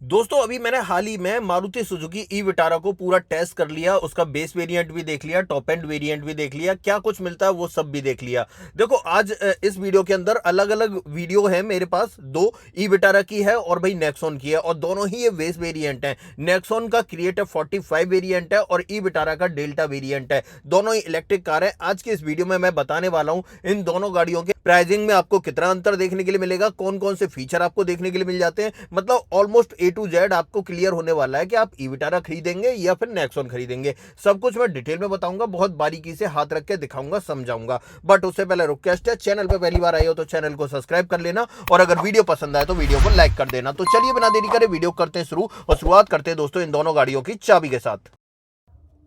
दोस्तों अभी मैंने हाल ही में मारुति सुजुकी ई विटारा को पूरा टेस्ट कर लिया। उसका बेस वेरिएंट भी देख लिया, टॉप एंड वेरिएंट भी देख लिया, क्या कुछ मिलता है वो सब भी देख लिया। देखो आज इस वीडियो के अंदर अलग अलग वीडियो है मेरे पास। दो ई विटारा की है और भाई नेक्सॉन की है, और दोनों ही ये बेस वेरिएंट है। नेक्सॉन का क्रिएटर 45 वेरिएंट है और ई विटारा का डेल्टा वेरिएंट है। दोनों ही इलेक्ट्रिक कार है। आज की इस वीडियो में मैं बताने वाला हूं इन दोनों गाड़ियों के प्राइसिंग में आपको कितना अंतर देखने के लिए मिलेगा, कौन कौन से फीचर आपको देखने के लिए मिल जाते हैं। मतलब ऑलमोस्ट ए टू जेड आपको क्लियर होने वाला है कि आप ई विटारा खरीदेंगे या फिर नेक्सॉन खरीदेंगे। सब कुछ मैं डिटेल में बताऊंगा, बहुत बारीकी से हाथ रख के दिखाऊंगा, समझाऊंगा। बट उससे पहले रिक्वेस्ट है, चैनल पे पहली बार आए हो तो चैनल को सब्सक्राइब कर लेना, और अगर वीडियो पसंद आए तो वीडियो को लाइक कर देना। तो चलिए बिना देरी करे वीडियो करते हैं शुरू, और शुरुआत करते हैं दोस्तों इन दोनों गाड़ियों की चाबी के साथ।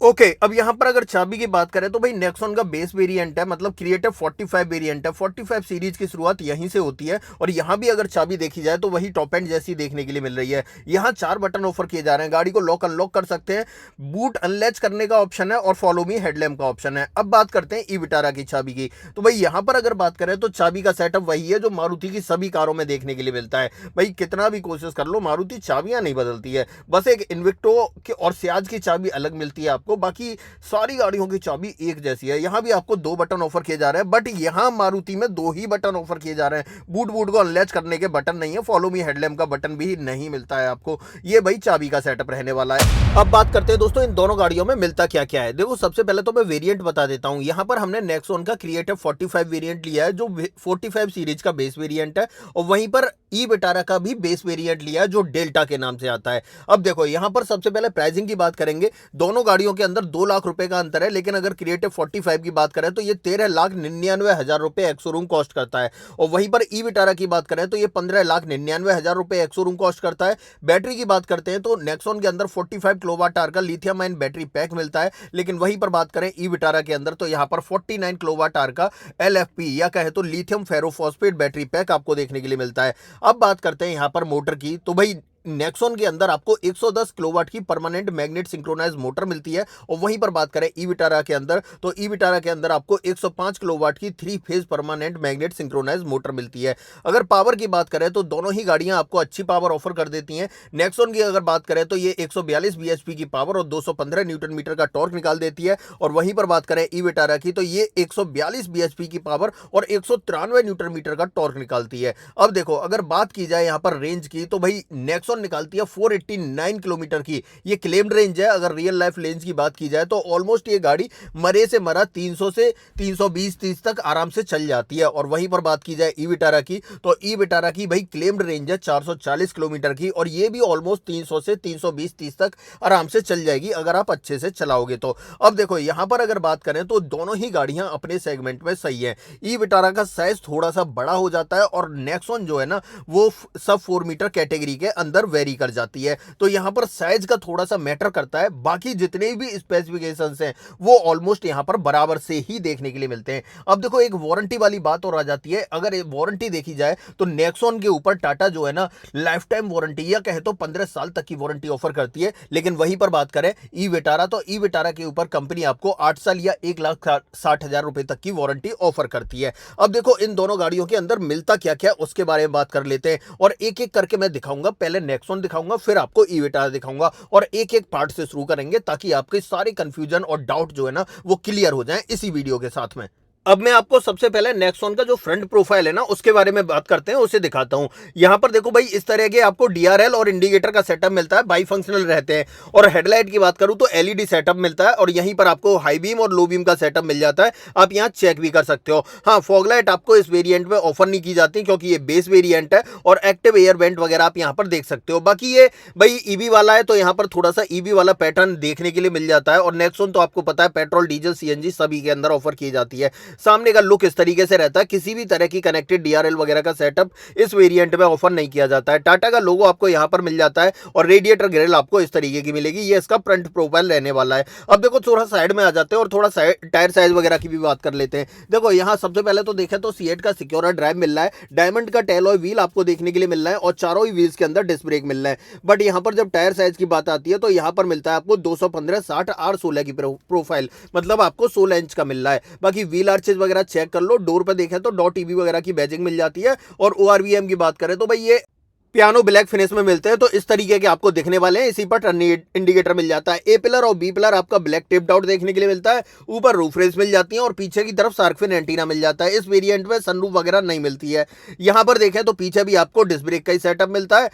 ओके अब यहां पर अगर चाबी की बात करें तो भाई नेक्सॉन का बेस वेरिएंट है, मतलब क्रिएटर 45 वेरिएंट है। 45 सीरीज की शुरुआत यहीं से होती है, और यहां भी अगर चाबी देखी जाए तो वही टॉप एंड जैसी देखने के लिए मिल रही है। यहां 4 बटन ऑफर किए जा रहे हैं। गाड़ी को लॉक अनलॉक कर सकते हैं, बूट अनलैच करने का ऑप्शन है, और फॉलो मी हेडलैम्प का ऑप्शन है। अब बात करते हैं ई विटारा की चाबी की। तो भाई यहां पर अगर बात करें तो चाबी का सेटअप वही है जो मारुति की सभी कारों में देखने के लिए मिलता है। भाई कितना भी कोशिश कर लो, मारुति चाबियां नहीं बदलती है। बस एक इन्विक्टो और सियाज की चाबी अलग मिलती है आपको, बाकी सारी गाड़ियों की चाबी एक जैसी है। यहां भी आपको 2 बटन ऑफर किए जा रहे हैं, बट यहां मारुति में 2 ही बटन ऑफर किए जा रहे हैं। बूट बूट को अनलैच करने के बटन नहीं है, फॉलो मी हेडलैम्प का बटन भी नहीं मिलता है आपको। ये भाई चाबी का सेटअप रहने वाला है। अब बात करते हैं दोस्तों इन दोनों गाड़ियों में मिलता क्या क्या है। देखो सबसे पहले तो मैं वेरिएंट बता देता हूं। यहां पर हमने नेक्सॉन का क्रिएटर 45 वेरिएंट लिया है, जो 45 सीरीज का बेस वेरिएंट है, और वहीं पर ई विटारा का भी बेस वेरिएंट लिया है जो डेल्टा के नाम से आता है। अब देखो यहां पर सबसे पहले प्राइसिंग की बात करेंगे। दोनों गाड़ियों के अंदर 2 लाख रुपए का अंतर है, लेकिन अगर क्रिएटिव 45 की बात करें तो ये 13,99,000 रुपए एक्सोरूम कॉस्ट करता है, और वहीं पर ई विटारा की बात करें तो ये 15,99,000 रुपए एक्सोरूम कॉस्ट करता है। बैटरी की बात करते हैं तो नेक्सॉन के अंदर 45 किलोवाट आवर का लिथियम आयन बैटरी पैक मिलता है, लेकिन वहीं पर बात करें ई विटारा के अंदर तो यहाँ पर 49 किलोवाट आवर का LFP या कहे तो लिथियम फेरोफॉस्फेट बैटरी पैक आपको देखने के लिए मिलता है। अब बात करते हैं यहाँ पर मोटर की। तो भाई नेक्सॉन के अंदर आपको 110 किलोवाट की परमानेंट मैग्नेट सिंक्रोनाइज मोटर मिलती है, और वहीं पर बात करें ई विटारा के अंदर तो ई विटारा के अंदर आपको 105 किलोवाट की 3 phase permanent magnet synchronize motor मिलती है। अगर पावर की बात करें तो दोनों ही गाड़ियां आपको अच्छी पावर ऑफर कर देती हैं। नेक्सॉन की अगर बात करें तो ये 142 bhp की पावर और 215 न्यूटन मीटर का टॉर्क निकाल देती है, और वहीं पर बात करें ई विटारा की तो ये 142 bhp की पावर और 193 न्यूटन मीटर का टॉर्क निकालती है। अब देखो अगर बात की जाए यहाँ पर रेंज की तो भाई नेक्सॉन निकालती है 489 किलोमीटर की, ये क्लेम्ड रेंज है। अगर रियल लाइफ रेंज की बात की जाए तो ऑलमोस्ट ये गाड़ी मरे से मरा 300 से 320-30 तक आराम से चल जाती है। और वहीं पर बात की जाए ई विटारा की तो ई विटारा की भाई क्लेम्ड रेंज है 440 किलोमीटर की, और ये भी ऑलमोस्ट 300 से 320-30 तक आराम से चल जाएगी अगर आप अच्छे से चलाओगे तो। अब देखो यहां पर अगर बात करें तो दोनों ही गाड़ियां अपने सेगमेंट में सही है। ई विटारा का साइज थोड़ा सा बड़ा हो जाता है, और नेक्सॉन जो है ना वो सब 4 मीटर कैटेगरी के अंदर वेरी कर जाती है, तो यहां पर साइज का थोड़ा सा मैटर करता है। बाकी जितने भी स्पेसिफिकेशंस हैं वो ऑलमोस्ट यहां पर बराबर से ही देखने के लिए मिलते हैं। अब देखो एक वारंटी वाली बात और आ जाती है। अगर वारंटी देखी जाए तो नेक्सॉन के ऊपर टाटा जो है ना लाइफ टाइम वारंटी या कहे तो 15 साल तक की वारंटी ऑफर करती है, लेकिन वहीं पर बात करें ई विटारा तो ई विटारा के ऊपर कंपनी आपको 8 साल या 1,60,000 रुपए तक की वारंटी ऑफर करती है। अब देखो इन दोनों गाड़ियों के अंदर मिलता क्या क्या उसके बारे में बात कर लेते हैं, और एक एक करके मैं दिखाऊंगा। पहले नेक्सॉन दिखाऊंगा, फिर आपको ई विटारा दिखाऊंगा, और एक एक पार्ट से शुरू करेंगे ताकि आपके सारे कंफ्यूजन और डाउट जो है ना वो क्लियर हो जाएं इसी वीडियो के साथ में। अब मैं आपको सबसे पहले नेक्सॉन का जो फ्रंट प्रोफाइल है ना उसके बारे में बात करते हैं, उसे दिखाता हूं। यहां पर देखो भाई इस तरह के आपको डीआरएल और इंडिकेटर का सेटअप मिलता है, बाई फंक्शनल रहते हैं। और हेडलाइट की बात करूं तो एलईडी सेटअप मिलता है, और यहीं पर आपको हाई बीम और लो बीम का सेटअप मिल जाता है। आप यहां चेक भी कर सकते हो। हाँ, फॉगलाइट आपको इस वेरिएंट में ऑफर नहीं की जाती क्योंकि ये बेस वेरिएंट है, और एक्टिव एयर वेंट वगैरह आप यहां पर देख सकते हो। बाकी ये भाई ईवी वाला है तो यहां पर थोड़ा सा ईवी वाला पैटर्न देखने के लिए मिल जाता है। और नेक्सॉन तो आपको पता है पेट्रोल डीजल सीएनजी सभी के अंदर ऑफर की जाती है। सामने का लुक इस तरीके से रहता है। किसी भी तरह की कनेक्टेड डीआरएल वगैरह का सेटअप इस वेरिएंट में ऑफर नहीं किया जाता है। टाटा का लोगो आपको यहां पर मिल जाता है, और रेडिएटर ग्रिल आपको इस तरीके की मिलेगी। ये इसका फ्रंट प्रोफाइल रहने वाला है। अब देखो थोड़ा साइड में आ जाते हैं और थोड़ा टायर साइज वगैरह की भी बात कर लेते हैं। देखो यहां सबसे पहले तो देखें तो सीएट का सिक्योर ड्राइव मिल रहा है, डायमंड का टेलॉय व्हील आपको देखने के लिए मिल रहा है, और चारों ही व्हील्स के अंदर डिस्क ब्रेक मिल रहा है। बट यहां पर जब टायर साइज की बात आती है तो यहां पर मिलता है आपको 215/60/R16 की प्रोफाइल, मतलब आपको 16 इंच का मिल रहा है। बाकी व्हील आर्चेज वगैरह चेक कर लो। डोर पर देखें तो डॉट टीवी वगैरह की बैजिंग मिल जाती है। और ओआरवीएम की बात करें तो भाई ये पियानो ब्लैक फिनिश में मिलते हैं, तो इस तरीके के आपको दिखने वाले हैं। इसी पर टर्न इंडिकेटर मिल जाता है। ए पिलर और बी पिलर आपका ब्लैक टिप्ड आउट देखने के लिए मिलता है। ऊपर रूफ रेस मिल जाती है और पीछे की तरफ शार्क फिन एंटीना मिल जाता है। इस वेरिएंट में सनरूफ वगैरह नहीं मिलती है। यहाँ पर देखें तो पीछे भी आपको डिस्क ब्रेक का ही सेटअप मिलता है।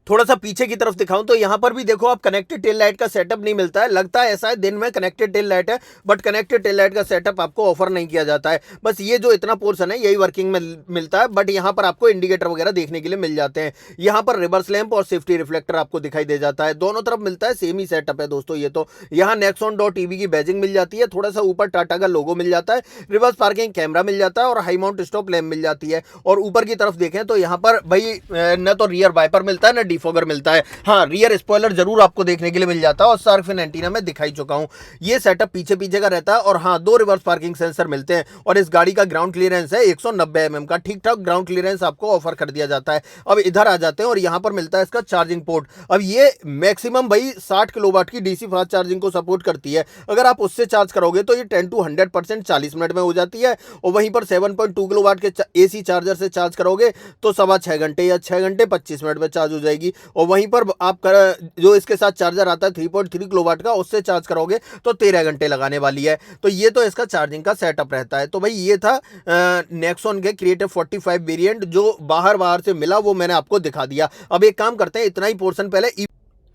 थोड़ा सा पीछे की तरफ दिखाऊं तो यहाँ पर भी देखो आप कनेक्टेड टेल लाइट का सेटअप नहीं मिलता है। लगता है ऐसा है दिन में कनेक्टेड टेल लाइट है, बट कनेक्टेड टेल लाइट का सेटअप आपको ऑफर नहीं किया जाता है। बस ये जो इतना पोर्शन है यही वर्किंग में मिलता है, बट यहाँ पर आपको इंडिकेटर वगैरह देखने के लिए मिल जाते हैं। यहाँ पर रिवर्स लैंप और सेफ्टी रिफ्लेक्टर आपको दिखाई दे जाता है। दोनों तरफ मिलता है, सेम ही सेटअप है दोस्तों ये तो। यहाँ नेक्सॉन डॉट टीवी की बैजिंग मिल जाती है। थोड़ा सा ऊपर टाटा का लोगो मिल जाता है। रिवर्स पार्किंग कैमरा मिल जाता है और हाई माउंट स्टॉप लैंप मिल जाती है। और ऊपर की तरफ देखें तो यहाँ पर भाई न तो रियर वाइपर मिलता है न डिफॉगर मिलता है। हाँ, रियर स्पॉइलर जरूर आपको देखने के लिए मिल जाता है और शार्क फिन एंटीना में दिखाई चुका हूं। ये सेटअप पीछे पीछे का रहता है। और हाँ, 2 रिवर्स पार्किंग सेंसर मिलते हैं और इस गाड़ी का ग्राउंड क्लियरेंस है 190 mm का। ठीक ठाक ग्राउंड क्लियरेंस आपको ऑफर कर दिया जाता है। अब इधर आ जाते हैं और यहाँ पर मिलता है इसका चार्जिंग पोर्ट। अब ये मैक्सिमम भाई 60 किलोवाट की डीसी फास्ट चार्जिंग को सपोर्ट करती है। अगर आप उससे चार्ज करोगे तो ये 10 to 100% 40 मिनट में हो जाती है। और वहीं पर 7.2 किलोवाट के एसी चार्जर से चार्ज करोगे तो 6.25 घंटे या 6 घंटे 25 मिनट में चार्ज हो जाएगी। और वहीं पर आप जो इसके साथ चार्जर आता है 3.3 किलोवाट का, उससे चार्ज करोगे तो 13 घंटे लगाने वाली है। तो ये तो इसका चार्जिंग का सेटअप रहता है। तो भाई ये था नेक्सॉन के क्रिएटिव 45 वेरिएंट। जो बाहर से मिला वो मैंने आपको दिखा दिया। अब एक काम करते हैं, इतना ही पोर्शन पहले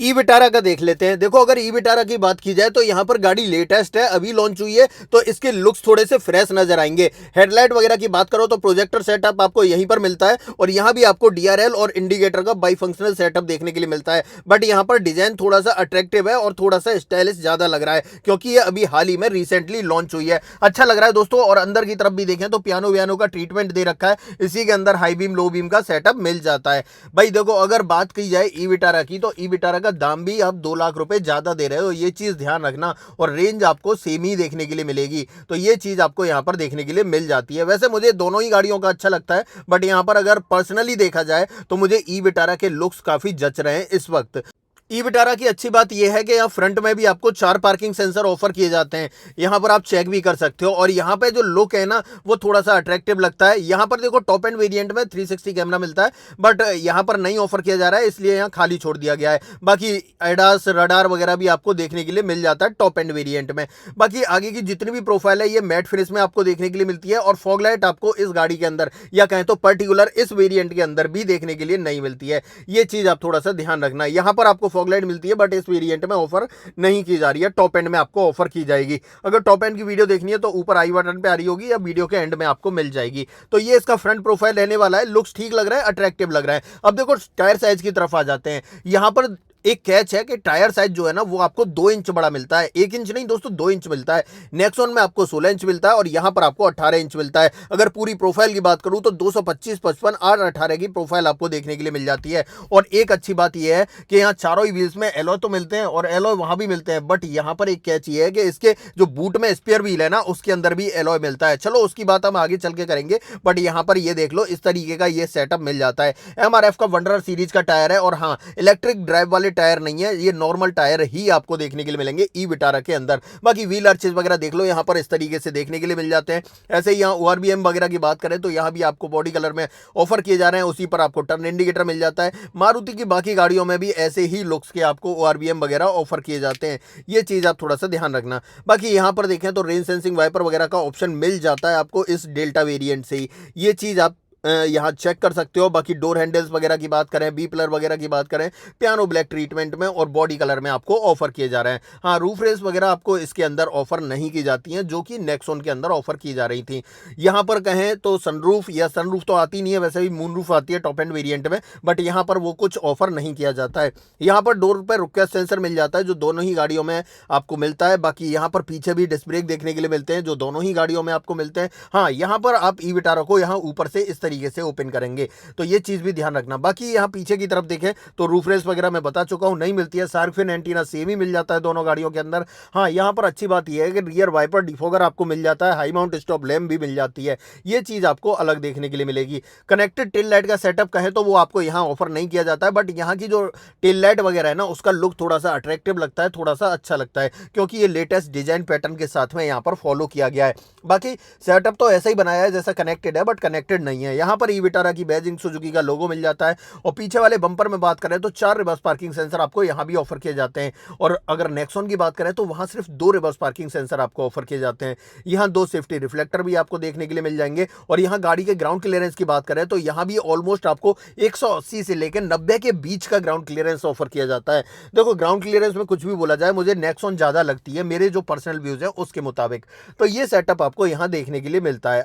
ई विटारा का देख लेते हैं। देखो अगर ई विटारा की बात की जाए तो यहाँ पर गाड़ी लेटेस्ट है, अभी लॉन्च हुई है, तो इसके लुक्स थोड़े से फ्रेश नजर आएंगे। हेडलाइट वगैरह की बात करो तो प्रोजेक्टर सेटअप आपको यहीं पर मिलता है और यहाँ भी आपको डीआरएल और इंडिकेटर का बाई फंक्शनल सेटअप देखने के लिए मिलता है। बट यहाँ पर डिजाइन थोड़ा सा अट्रैक्टिव है और थोड़ा सा स्टाइलिश ज्यादा लग रहा है क्योंकि ये अभी हाल ही में रिसेंटली लॉन्च हुई है। अच्छा लग रहा है दोस्तों। और अंदर की तरफ भी देखें तो पियानो व्यानो का ट्रीटमेंट दे रखा है। इसी के अंदर हाई बीम लो बीम का सेटअप मिल जाता है। भाई देखो अगर बात की जाए ई विटारा की तो ई विटारा का दाम भी आप 2 लाख रुपए ज्यादा दे रहे हो, ये चीज ध्यान रखना। और रेंज आपको सेम ही देखने के लिए मिलेगी, तो ये चीज आपको यहां पर देखने के लिए मिल जाती है। वैसे मुझे दोनों ही गाड़ियों का अच्छा लगता है, बट यहां पर अगर पर्सनली देखा जाए तो मुझे ई विटारा के लुक्स काफी जच रहे हैं इस वक्त। ई विटारा की अच्छी बात यह है कि यहाँ फ्रंट में भी आपको 4 पार्किंग सेंसर ऑफर किए जाते हैं। यहाँ पर आप चेक भी कर सकते हो और यहाँ पे जो लुक है ना वो थोड़ा सा अट्रैक्टिव लगता है। यहाँ पर देखो टॉप एंड वेरिएंट में 360 कैमरा मिलता है, बट यहाँ पर नहीं ऑफर किया जा रहा है, इसलिए यहाँ खाली छोड़ दिया गया है। बाकी एडास रडार वगैरह भी आपको देखने के लिए मिल जाता है टॉप एंड वेरियंट में। बाकी आगे की जितनी भी प्रोफाइल है ये मैट फिनिश में आपको देखने के लिए मिलती है और फॉग लाइट आपको इस गाड़ी के अंदर या कहें तो पर्टिकुलर इस वेरिएंट के अंदर भी देखने के लिए नहीं मिलती है। ये चीज आप थोड़ा सा ध्यान रखना। यहाँ पर आपको फॉग लाइट मिलती है बट इस वेरिएंट में ऑफर नहीं की जा रही है। टॉप एंड में आपको ऑफर की जाएगी। अगर टॉप एंड की वीडियो देखनी है तो ऊपर आई बटन पे आ रही होगी या वीडियो के एंड में आपको मिल जाएगी। तो ये इसका फ्रंट प्रोफाइल रहने वाला है। लुक्स ठीक लग रहा है, अट्रैक्टिव लग रहा है। अब देखो टायर साइज की तरफ आ जाते हैं। यहां पर एक कैच है कि टायर साइज जो है ना वो आपको 2 इंच बड़ा मिलता है। 1 इंच नहीं दोस्तों, 2 इंच मिलता है। नेक्सॉन में आपको 16 इंच मिलता है और यहां पर आपको 18 इंच मिलता है। अगर पूरी प्रोफाइल की बात करूं तो 225, 55 और 18 की प्रोफाइल आपको देखने के लिए मिल जाती है। और एक अच्छी बात यह है कि यहाँ चारों ही व्हील्स में एलॉय तो मिलते हैं और एलॉय वहां भी मिलते हैं, बट यहाँ पर एक कैच ये है कि इसके जो बूट में स्पेयर व्हील है ना उसके अंदर भी एलॉय मिलता है। चलो उसकी बात हम आगे चल के करेंगे, बट यहाँ पर ये देख लो इस तरीके का ये सेटअप मिल जाता है। MRF का वंडरर सीरीज का टायर है और हाँ, इलेक्ट्रिक ड्राइव वाले टायर नहीं है, नॉर्मल टायर ही आपको देखने के लिए मिलेंगे ई विटारा के अंदर। बाकी व्हील आर्चेस वगैरह देख लो यहाँ पर इस तरीके से देखने के लिए मिल जाते हैं। ऐसे ही यहाँ ORBM वगैरह की बात करें तो यहाँ भी आपको बॉडी कलर में ऑफर किए जा रहे हैं। उसी पर आपको टर्न इंडिकेटर मिल जाता है। मारुति की बाकी गाड़ियों में भी ऐसे ही लुक्स के आपको ORBM वगैरह ऑफर किए जाते हैं। ये चीज आप थोड़ा सा ध्यान रखना। बाकी यहाँ पर देखें तो रेन सेंसिंग वाइपर वगैरह का ऑप्शन मिल जाता है आपको इस डेल्टा वेरिएंट से ही। ये चीज आप यहाँ चेक कर सकते हो। बाकी डोर हैंडल्स वगैरह की बात करें, बी पिलर वगैरह की बात करें, पियानो ब्लैक ट्रीटमेंट में और बॉडी कलर में आपको ऑफर किए जा रहे हैं। हाँ, रूफ रेस वगैरह आपको इसके अंदर ऑफर नहीं की जाती हैं जो कि नेक्सॉन के अंदर ऑफर की जा रही थी। यहाँ पर कहें तो सनरूफ या सनरूफ तो आती नहीं है, वैसे भी मून रूफ आती है टॉप एंड वेरिएंट में, बट यहाँ पर वो कुछ ऑफर नहीं किया जाता है। यहाँ पर डोर पर रुक सेंसर मिल जाता है जो दोनों ही गाड़ियों में आपको मिलता है। बाकी यहाँ पर पीछे भी डिस्क ब्रेक देखने के लिए मिलते हैं जो दोनों ही गाड़ियों में आपको मिलते हैं। हाँ, यहाँ पर आप ई विटारा को यहाँ ऊपर से इस तरीके से ओपन करेंगे तो ये चीज भी ध्यान रखना। बाकी यहाँ पीछे की तरफ देखें तो रूफ रेस वगैरह मैं बता चुका हूँ नहीं मिलती है। शार्क फिन एंटीना सेम ही मिल जाता है दोनों गाड़ियों के अंदर। हाँ, यहाँ पर अच्छी बात यह है कि रियर वाइपर डिफोगर आपको मिल जाता है, हाई माउंट स्टॉप लैम्प भी मिल जाती है। ये चीज आपको अलग देखने के लिए मिलेगी। कनेक्टेड टेल लाइट का सेटअप कहें तो वो आपको यहाँ ऑफर नहीं किया जाता है, बट यहाँ की जो टेल लाइट वगैरह है ना उसका लुक थोड़ा सा अट्रैक्टिव लगता है, थोड़ा सा अच्छा लगता है क्योंकि ये लेटेस्ट डिजाइन पैटर्न के साथ में यहाँ पर फॉलो किया गया है। बाकी सेटअप तो ऐसा ही बनाया है जैसा कनेक्टेड है, बट कनेक्टेड नहीं है। यहाँ पर ई विटारा की बैजिंग सुजुकी का लोगो मिल जाता है। और पीछे वाले बम्पर में बात करें तो 4 रिवर्स पार्किंग सेंसर आपको यहाँ भी ऑफर किए जाते हैं। और अगर नेक्सॉन की बात करें तो वहाँ सिर्फ 2 रिवर्स पार्किंग सेंसर आपको ऑफर किए जाते हैं। यहाँ 2 सेफ्टी रिफ्लेक्टर भी आपको देखने के लिए मिल जाएंगे। और यहाँ गाड़ी के ग्राउंड क्लियरेंस की बात करें तो यहाँ भी ऑलमोस्ट आपको 180 से लेकर 90 के बीच का ग्राउंड क्लियरेंस ऑफर किया जाता है। देखो ग्राउंड क्लियरेंस में कुछ भी बोला जाए, मुझे नेक्सॉन ज्यादा लगती है मेरे जो पर्सनल व्यूज है उसके मुताबिक। तो ये सेटअप आपको यहाँ देखने के लिए मिलता है।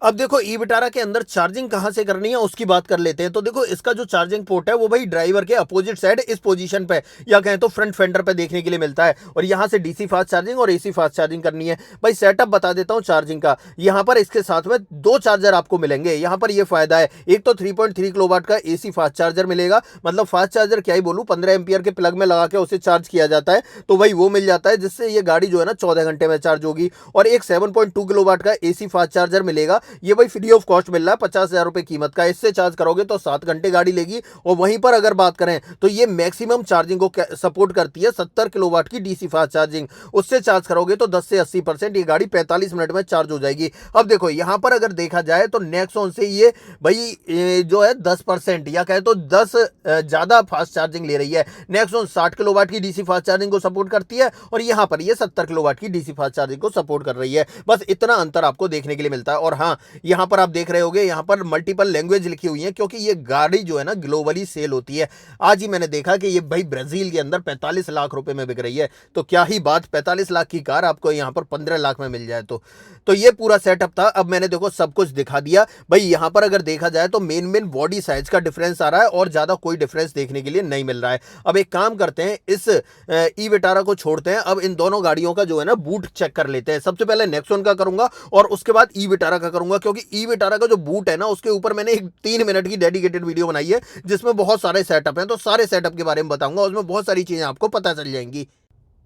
अब देखो ई विटारा के अंदर चार्जिंग कहां से करनी है उसकी बात कर लेते हैं। तो देखो इसका जो चार्जिंग पोर्ट है वो भाई ड्राइवर के अपोजिट साइड इस पोजीशन पे या कहें तो फ्रंट फेंडर पे देखने के लिए मिलता है। और यहां से डीसी फास्ट चार्जिंग और एसी फास्ट चार्जिंग करनी है। भाई सेटअप बता देता हूं चार्जिंग का। यहां पर इसके साथ में 2 चार्जर आपको मिलेंगे। यहां पर ये फायदा है, एक तो 3.3 किलोवाट का एसी फास्ट चार्जर मिलेगा, मतलब फास्ट चार्जर क्या ही बोलूं, 15 एम्पियर के प्लग में लगा के उसे चार्ज किया जाता है। तो भाई वो मिल जाता है जिससे ये गाड़ी जो है ना 14 घंटे में चार्ज होगी। और एक 7.2 किलोवाट का एसी फास्ट चार्जर मिलेगा। ये भाई फ्री ऑफ कॉस्ट मिल रहा है, 50,000 रुपए कीमत का। इससे चार्ज करोगे तो 7 घंटे गाड़ी लेगी। और वहीं पर अगर बात करें तो ये मैक्सिमम चार्जिंग को सपोर्ट करती है, 70 किलोवाट की डीसी फास्ट चार्जिंग। उससे चार्ज करोगे तो 10 से 80% ये गाड़ी 45 मिनट में चार्ज हो जाएगी। अब देखो यहां पर अगर देखा जाए तो नेक्सॉन से ये भाई जो है 10% या कहे तो 10 ज्यादा फास्ट चार्जिंग ले रही है। नेक्सॉन 60 किलोवाट की डीसी फास्ट चार्जिंग को सपोर्ट करती है और यहां पर ये 70 किलोवाट की डीसी फास्ट चार्जिंग को सपोर्ट कर रही है। बस इतना अंतर आपको देखने के लिए मिलता है। और हाँ, यहां पर आप देख रहे होगे यहां पर मल्टीपल लैंग्वेज लिखी हुई है, क्योंकि ये गाड़ी जो है ना ग्लोबली सेल होती है। आज ही मैंने देखा कि ये भाई ब्राजील के अंदर 45 लाख रुपए में बिक रही है। तो क्या ही बात, 45 लाख की कार आपको यहां पर 15 लाख में मिल जाए। तो ये पूरा सेटअप था। अब मैंने देखो सब कुछ दिखा दिया। भाई यहां पर अगर देखा जाए तो मेन बॉडी साइज का डिफरेंस आ रहा है और ज्यादा कोई डिफरेंस देखने के लिए नहीं मिल रहा है। अब एक काम करते हैं, इस ई विटारा को छोड़ते हैं, अब इन दोनों गाड़ियों का जो है ना बूट चेक कर लेते हैं। सबसे पहले नेक्सॉन का करूंगा और उसके बाद ई विटारा का करूंगा, क्योंकि ई विटारा का जो बूट है ना उसके ऊपर मैंने एक 3 मिनट की डेडिकेटेड वीडियो बनाई है जिसमें बहुत सारे सेटअप हैं। तो सारे सेटअप के बारे में बताऊंगा, उसमें बहुत सारी चीजें आपको पता चल जाएंगी।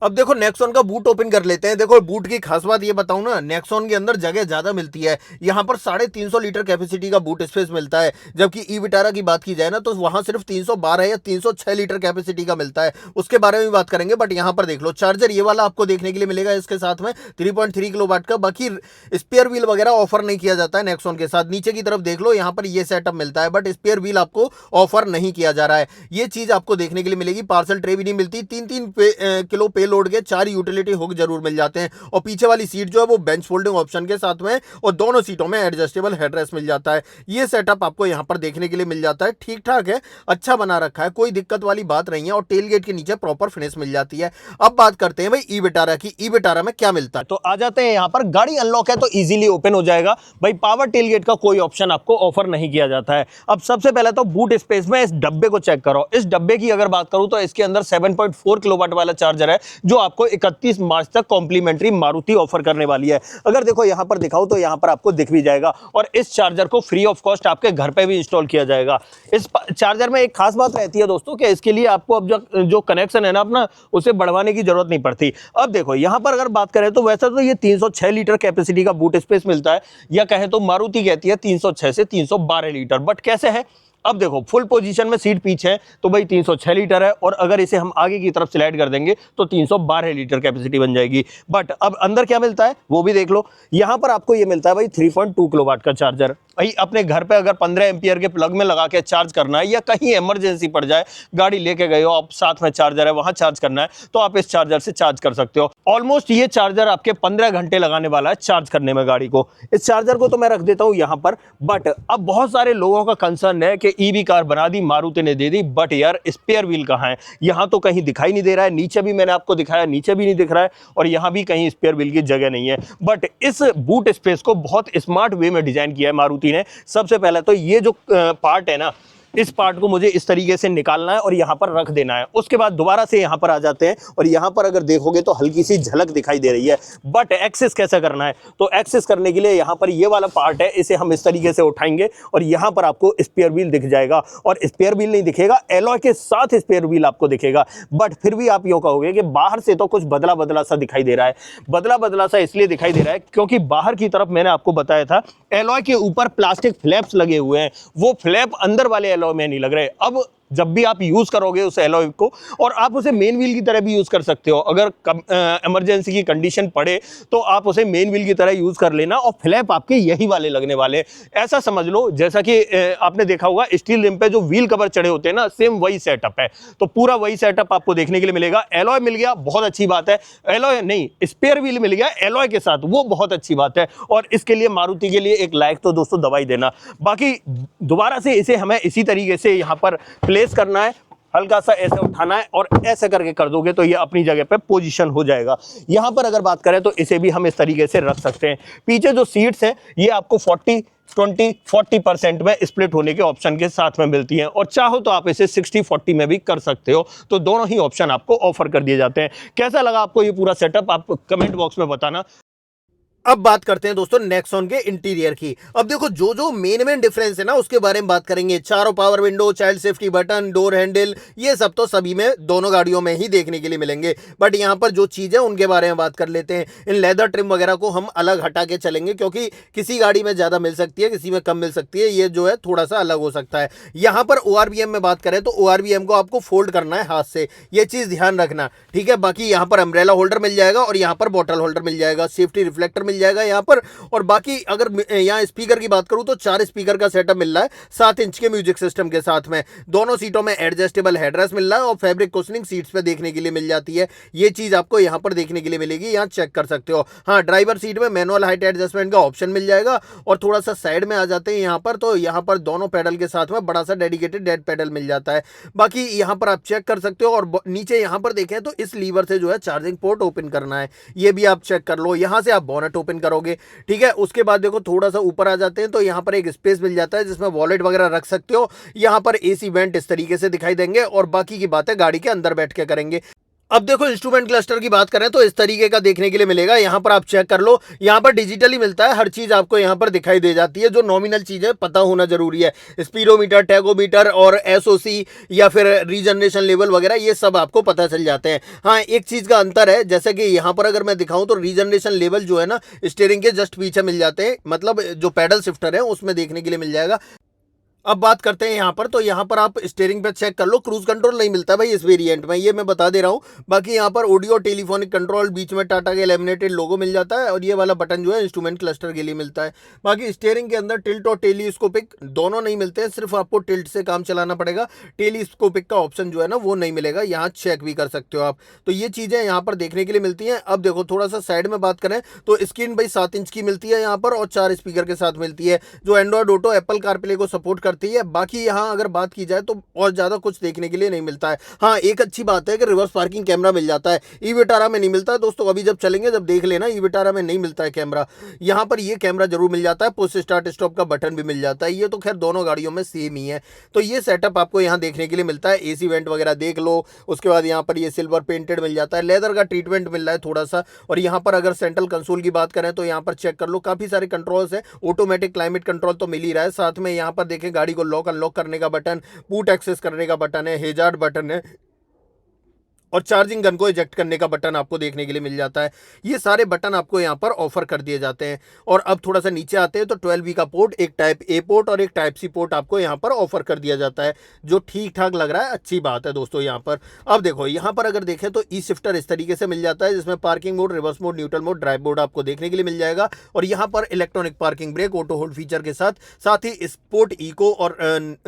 अब देखो नेक्सॉन का बूट ओपन कर लेते हैं। देखो बूट की खास बात ये बताऊं ना, नेक्सॉन के अंदर जगह ज्यादा मिलती है। यहां पर 350 लीटर कैपेसिटी का बूट स्पेस मिलता है, जबकि ई विटारा की बात की जाए ना तो वहां सिर्फ 312 या 306 लीटर कैपेसिटी का मिलता है। उसके बारे में भी बात करेंगे। बट यहां पर देख लो चार्जर ये वाला आपको देखने के लिए मिलेगा इसके साथ में 3.3 किलोवाट का। बाकी स्पेयर व्हील वगैरह ऑफर नहीं किया जाता है नेक्सॉन के साथ। नीचे की तरफ देख लो, यहां पर ये सेटअप मिलता है, बट स्पेयर व्हील आपको ऑफर नहीं किया जा रहा है। ये चीज आपको देखने के लिए मिलेगी। पार्सल ट्रे भी नहीं मिलती। 3-3 किलो पे लोड के 4 यूटिलिटी हुक जरूर मिल जाते हैं। और पीछे वाली सीट जो है वो बेंच फोल्डिंग ऑप्शन के साथ में, और दोनों सीटों में एडजस्टेबल हेडरेस्ट मिल जाता है। ये सेटअप आपको यहां पर देखने के लिए मिल जाता है। ठीक ठाक है, अच्छा बना रखा है, कोई दिक्कत वाली बात नहीं है। और टेल गेट के नीचे प्रॉपर फिनिश मिल जाती है। अब बात करते हैं भाई ई विटारा की। ई विटारा में क्या मिलता है, तो आ जाते हैं यहां पर। गाड़ी अनलॉक है तो इजीली ओपन हो जाएगा। भाई पावर टेल गेट का कोई ऑप्शन आपको ऑफर नहीं किया जाता है। अब सबसे पहले तो बूट स्पेस में इस डब्बे को चेक करो। इस डब्बे की अगर बात करूं तो इसके अंदर 7.4 किलोवाट वाला चार्जर है, जो आपको 31 मार्च तक कॉम्प्लीमेंट्री मारुति ऑफर करने वाली है। अगर देखो यहां पर दिखाओ तो यहां पर आपको दिख भी जाएगा। और इस चार्जर को फ्री ऑफ कॉस्ट आपके घर पे भी इंस्टॉल किया जाएगा। इस चार्जर में एक खास बात रहती है दोस्तों कि इसके लिए आपको अब जो कनेक्शन है ना अपना, उसे बढ़वाने की जरूरत नहीं पड़ती। अब देखो यहां पर अगर बात करें तो वैसे तो ये 306 लीटर कैपेसिटी का बूट स्पेस मिलता है, या कहें तो मारुति कहती है 306 से 312 लीटर। बट कैसे है, अब देखो फुल पोजीशन में सीट पीछे है तो भाई 306 लीटर है, और अगर इसे हम आगे की तरफ स्लाइड कर देंगे तो 312 लीटर कैपेसिटी बन जाएगी। बट अब अंदर क्या मिलता है वो भी देख लो। यहां पर आपको ये मिलता है भाई 3.2 किलोवाट का चार्जर। भाई अपने घर पे अगर 15 एम्पियर के प्लग में लगा के चार्ज करना है, या कहीं इमरजेंसी पड़ जाए, गाड़ी लेके गए हो आप, साथ में चार्जर है, वहां चार्ज करना है, तो आप इस चार्जर से चार्ज कर सकते हो। ऑलमोस्ट ये चार्जर आपके 15 घंटे लगाने वाला है चार्ज करने में गाड़ी को। इस चार्जर को तो मैं रख देता हूं यहां पर। बट अब बहुत सारे लोगों का कंसर्न है कि ईवी कार बना दी, मारुति ने दे दी, बट यार स्पेयर व्हील कहां है? यहां तो कहीं दिखाई नहीं दे रहा है। नीचे भी मैंने आपको दिखाया, नीचे भी नहीं दिख रहा है, और यहां भी कहीं स्पेयर व्हील की जगह नहीं है। बट इस बूट स्पेस को बहुत स्मार्ट वे में डिजाइन किया है मारुति ने। सबसे पहले तो ये जो पार्ट है ना, इस पार्ट को मुझे इस तरीके से निकालना है और यहाँ पर रख देना है। उसके बाद दोबारा से यहाँ पर आ जाते हैं, और यहाँ पर अगर देखोगे तो हल्की सी झलक दिखाई दे रही है। बट एक्सेस कैसे करना है, तो एक्सेस करने के लिए यहाँ पर ये वाला पार्ट है, इसे हम इस तरीके से उठाएंगे और यहाँ पर आपको स्पेयर व्हील दिख जाएगा। और स्पेयर व्हील नहीं दिखेगा, एलॉय के साथ स्पेयर व्हील आपको दिखेगा। बट फिर भी आप यूँ कहोगे कि बाहर से तो कुछ बदला बदला सा दिखाई दे रहा है। बदला बदला सा इसलिए दिखाई दे रहा है क्योंकि बाहर की तरफ मैंने आपको बताया था एलॉय के ऊपर प्लास्टिक फ्लैप्स लगे हुए हैं, वो फ्लैप अंदर वाले एलॉय में नहीं लग रहे। अब जब भी आप यूज़ करोगे उस एलॉय को, और आप उसे मेन व्हील की तरह भी यूज़ कर सकते हो। अगर इमरजेंसी की कंडीशन पड़े तो आप उसे मेन व्हील की तरह यूज़ कर लेना, और फ्लैप आपके यही वाले लगने वाले। ऐसा समझ लो जैसा कि आपने देखा होगा स्टील रिम पे जो व्हील कवर चढ़े होते हैं ना, सेम वही सेटअप है। तो पूरा वही सेटअप आपको देखने के लिए मिलेगा। एलॉय मिल गया, बहुत अच्छी बात है। एलॉय नहीं, स्पेयर व्हील मिल गया एलॉय के साथ, वो बहुत अच्छी बात है। और इसके लिए मारुति के लिए एक लाइक तो दोस्तों दवाई देना। बाकी दोबारा से इसे हमें इसी तरीके से यहाँ पर प्लेस करना है, हल्का सा ऐसे उठाना है और ऐसे करके कर दोगे तो ये अपनी जगह पे पोजीशन हो जाएगा। यहाँ पर अगर बात करें तो इसे भी हम इस तरीके से रख सकते हैं। पीछे जो सीट्स हैं ये आपको 40% में स्प्लिट होने के ऑप्शन के साथ में मिलती हैं, और चाहो तो आप इसे 60-40 में भी कर सकते हो। तो दोनों ही ऑप्शन आपको ऑफर कर दिए जाते हैं। कैसा लगा आपको ये पूरा सेटअप, आप कमेंट बॉक्स में बताना। अब बात करते हैं दोस्तों नेक्सॉन के इंटीरियर की। अब देखो जो जो मेन डिफरेंस है ना उसके बारे में बात करेंगे। चारों power window, child safety button, door handle, ये सब तो सभी में दोनों गाड़ियों में ही देखने के लिए मिलेंगे। बट यहाँ पर जो चीज़ है उनके बारे में बात कर लेते हैं। इन लेदर ट्रिम वगैरह को हम अलग हटा के चलेंगे, क्योंकि किसी गाड़ी में ज़्यादा मिल सकती है, किसी में कम मिल सकती है। ये जो है थोड़ा सा अलग हो सकता है। यहाँ पर ORVM में बात करें तो ORVM को आपको फोल्ड करना है हाथ से, ये चीज़ ध्यान रखना, ठीक है। बाकी यहाँ पर अम्ब्रेला होल्डर मिल जाएगा और यहाँ पर बॉटल होल्डर मिल जाएगा, सेफ्टी रिफ्लेक्टर मिल जाएगा यहाँ पर। और बाकी अगर यहाँ स्पीकर की बात करूं तो 4 स्पीकर का सेटअप मिल रहा है 7 इंच के म्यूजिक सिस्टम के साथ में। दोनों सीटों में एडजस्टेबल हेडरेस्ट मिल रहा है और फैब्रिक कुशनिंग सीट्स पे देखने के लिए मिल जाती है। ये चीज आपको यहाँ पर देखने के लिए मिलेगी, यहाँ चेक कर सकते हो। हाँ, ड्राइवर सीट में मैनुअल हाइट एडजस्टमेंट का ऑप्शन मिल जाएगा। और थोड़ा सा साइड में आ जाते हैं यहाँ पर, तो यहाँ पर दोनों पेडल के साथ में बड़ा सा डेडिकेटेड डेड पेडल मिल जाता है। बाकी यहाँ पर आप चेक कर सकते हो। और नीचे यहाँ पर देखें तो इस लीवर से जो है चार्जिंग पोर्ट ओपन करना है, ये भी आप चेक कर लो। यहाँ से आप बोनट ओपन करोगे, ठीक है। उसके बाद देखो थोड़ा सा ऊपर आ जाते हैं तो यहाँ पर एक स्पेस मिल जाता है जिसमें वॉलेट वगैरह रख सकते हो। यहाँ पर AC वेंट इस तरीके से दिखाई देंगे, और बाकी की बातें गाड़ी के अंदर बैठ के करेंगे। अब देखो इंस्ट्रूमेंट क्लस्टर की बात करें तो इस तरीके का देखने के लिए मिलेगा। यहाँ पर आप चेक कर लो, यहाँ पर डिजिटली मिलता है, हर चीज आपको यहाँ पर दिखाई दे जाती है। जो नॉमिनल चीज है पता होना जरूरी है, स्पीडोमीटर, टैगोमीटर और SOC या फिर रीजनरेशन लेवल वगैरह, ये सब आपको पता चल जाते हैं। हाँ, एक चीज का अंतर है, जैसे कि यहाँ पर अगर मैं दिखाऊं तो रीजनरेशन लेवल जो है ना स्टीयरिंग के जस्ट पीछे मिल जाते हैं, मतलब जो पैडल शिफ्टर है उसमें देखने के लिए मिल जाएगा। अब बात करते हैं यहाँ पर, तो यहाँ पर आप स्टीयरिंग पे चेक कर लो, क्रूज कंट्रोल नहीं मिलता भाई इस वेरिएंट में, ये मैं बता दे रहा हूँ। बाकी यहाँ पर ऑडियो टेलीफोनिक कंट्रोल, बीच में टाटा के लेमिनेटेड लोगो मिल जाता है, और ये वाला बटन जो है इंस्ट्रूमेंट क्लस्टर के लिए मिलता है। बाकी स्टीयरिंग के अंदर टिल्ट और टेलीस्कोपिक दोनों नहीं मिलते हैं, सिर्फ आपको टिल्ट से काम चलाना पड़ेगा। टेलीस्कोपिक का ऑप्शन जो है ना वो नहीं मिलेगा, यहाँ चेक भी कर सकते हो आप। तो ये चीज़ें यहाँ पर देखने के लिए मिलती हैं। अब देखो थोड़ा सा साइड में बात करें तो स्क्रीन भाई 7 इंच की मिलती है यहाँ पर, और 4 स्पीकर के साथ मिलती है, जो एंड्रॉयड ऑटो, एप्पल कारप्ले को सपोर्ट करती है। बाकी यहाँ अगर बात की जाए तो और ज़्यादा कुछ देखने के लिए नहीं मिलता है। हाँ, एक अच्छी बात है कि रिवर्स पार्किंग कैमरा मिल जाता है, ई-विटारा में नहीं मिलता है दोस्तों। अभी जब चलेंगे जब देख लेना, ई-विटारा में नहीं मिलता है कैमरा, यहाँ पर ये कैमरा जरूर मिल जाता है। पुश स्टार्ट स्टॉप का बटन भी मिल जाता है, ये तो खैर दोनों गाड़ियों में सेम ही है। तो ये सेटअप आपको यहाँ देखने के लिए मिलता है। AC वेंट वगैरह देख लो। उसके बाद यहाँ पर ये सिल्वर पेंटेड मिल जाता है, लेदर का ट्रीटमेंट मिल रहा है थोड़ा सा। और यहाँ पर अगर सेंट्रल कंसोल की बात करें तो यहाँ पर चेक कर लो, काफी सारे कंट्रोल्स है। ऑटोमेटिक क्लाइमेट कंट्रोल तो मिल ही रहा है, साथ में यहाँ पर देखें गाड़ी को लॉक अनलॉक करने का बटन, बूट एक्सेस करने का बटन है, हेजार्ड बटन है, और चार्जिंग गन को इजेक्ट करने का बटन आपको देखने के लिए मिल जाता है। ये सारे बटन आपको यहाँ पर ऑफर कर दिए जाते हैं। और अब थोड़ा सा नीचे आते हैं तो 12V का पोर्ट, एक टाइप A पोर्ट और एक टाइप C पोर्ट आपको यहाँ पर ऑफर कर दिया जाता है, जो ठीक ठाक लग रहा है, अच्छी बात है दोस्तों यहाँ पर। अब देखो यहाँ पर अगर देखें तो ई शिफ्टर इस तरीके से मिल जाता है, जिसमें parking mode, reverse mode, neutral mode, drive mode आपको देखने के लिए मिल जाएगा। और यहाँ पर electronic parking brake, auto hold feature के साथ ही स्पोर्ट, इको और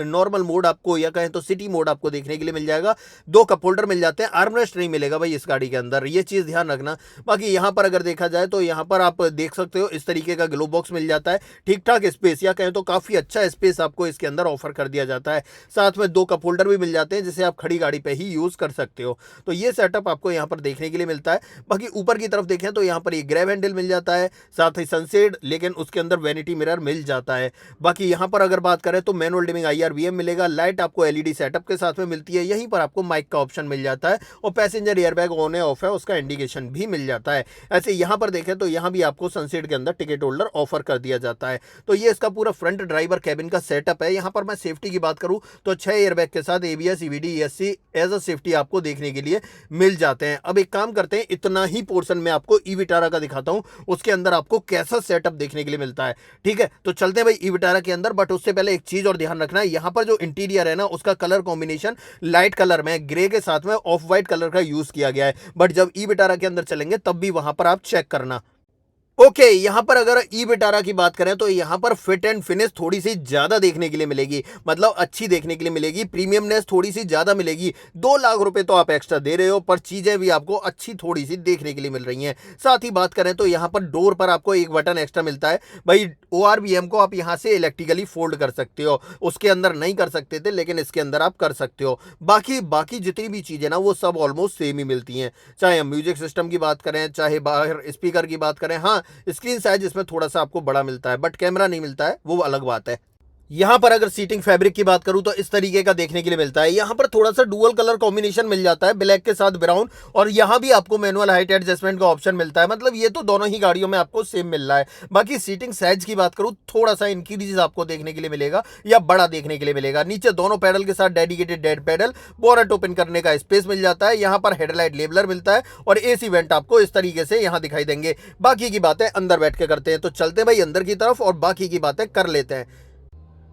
नॉर्मल मोड आपको, या कहें तो सिटी मोड आपको देखने के लिए मिल जाएगा। 2 कप होल्डर मिल जाते हैं, आर्मरेस्ट नहीं मिलेगा भाई इस गाड़ी के अंदर, ये चीज ध्यान रखना। बाकी यहाँ पर अगर देखा जाए तो यहाँ पर आप देख सकते हो इस तरीके का ग्लो बॉक्स मिल जाता है, ठीक ठाक स्पेस, या कहें तो काफी अच्छा स्पेस आपको इसके अंदर ऑफर कर दिया जाता है। साथ में 2 कप होल्डर भी मिल जाते हैं, जिसे आप खड़ी गाड़ी पे ही यूज कर सकते हो। तो ये सेटअप आपको यहाँ पर देखने के लिए मिलता है। बाकी ऊपर की तरफ देखें तो यहाँ पर एक ग्रैब हैंडल मिल जाता है, साथ ही सनसेड, लेकिन उसके अंदर वैनिटी मिरर मिल जाता है। बाकी यहाँ पर अगर बात करें तो मैनुअल डिमिंग IR VM मिलेगा, लाइट आपको LED सेटअप के साथ में मिलती है। यहीं पर आपको माइक का ऑप्शन मिल जाता है, और पैसेंजर एयरबैग ऑन है ऑफ है उसका इंडिकेशन भी मिल जाता है। ऐसे यहाँ पर देखें तो यहाँ भी आपको सनसेट के अंदर टिकट होल्डर ऑफर कर दिया जाता है। तो ये इसका पूरा फ्रंट ड्राइवर कैबिन का सेटअप है। यहाँ पर मैं सेफ्टी की बात करूँ तो 6 एयरबैग के साथ ABS EBD ESC as a safety आपको देखने के लिए मिल जाते हैं। अब एक काम करते हैं, इतना ही पोर्शन में आपको ई विटारा का दिखाता हूँ, उसके अंदर आपको कैसा सेटअप देखने के लिए मिलता है। ठीक है, तो चलते हैं भाई ई विटारा के अंदर। बट उससे पहले एक चीज और ध्यान रखना है, यहाँ पर जो इंटीरियर है ना उसका कलर कॉम्बिनेशन लाइट कलर में ग्रे के साथ में ऑफ व्हाइट कलर का यूज किया गया है। बट जब ई विटारा के अंदर चलेंगे तब भी वहां पर आप चेक करना। ओके, यहां पर अगर ई विटारा की बात करें तो यहां पर फिट एंड फिनिश थोड़ी सी ज्यादा देखने के लिए मिलेगी, मतलब अच्छी देखने के लिए मिलेगी, प्रीमियमनेस थोड़ी सी ज्यादा मिलेगी। 2 लाख रुपए तो आप एक्स्ट्रा दे रहे हो पर चीजें भी आपको अच्छी थोड़ी सी देखने के लिए मिल रही हैं। साथ ही बात करें तो यहां पर डोर पर आपको एक बटन एक्स्ट्रा मिलता है। भाई ORVM को आप यहां से इलेक्ट्रिकली फोल्ड कर सकते हो, उसके अंदर नहीं कर सकते थे लेकिन इसके अंदर आप कर सकते हो। बाकी जितनी भी चीजें ना वो सब ऑलमोस्ट सेम ही मिलती हैं, चाहे हम म्यूजिक सिस्टम की बात करें, चाहे बाहर स्पीकर की बात करें। हाँ, स्क्रीन साइज इसमें थोड़ा सा आपको बड़ा मिलता है बट कैमरा नहीं मिलता है, वो अलग बात है। यहां पर अगर सीटिंग फैब्रिक की बात करूं तो इस तरीके का देखने के लिए मिलता है। यहां पर थोड़ा सा डुअल कलर कॉम्बिनेशन मिल जाता है, ब्लैक के साथ ब्राउन, और यहां भी आपको मैनुअल हाइट एडजस्टमेंट का ऑप्शन मिलता है। मतलब ये तो दोनों ही गाड़ियों में आपको सेम मिल रहा है। बाकी सीटिंग साइज की बात करूं थोड़ा सा इंक्रीज आपको देखने के लिए मिलेगा या बड़ा देखने के लिए मिलेगा। नीचे दोनों पैडल के साथ dedicated dead pedal, bonnet open करने का स्पेस मिल जाता है। यहां पर हेडलाइट लेबलर मिलता है और AC वेंट आपको इस तरीके से यहां दिखाई देंगे। बाकी की बातें अंदर बैठ के करते हैं, तो चलते हैं भाई अंदर की तरफ और बाकी की बातें कर लेते हैं।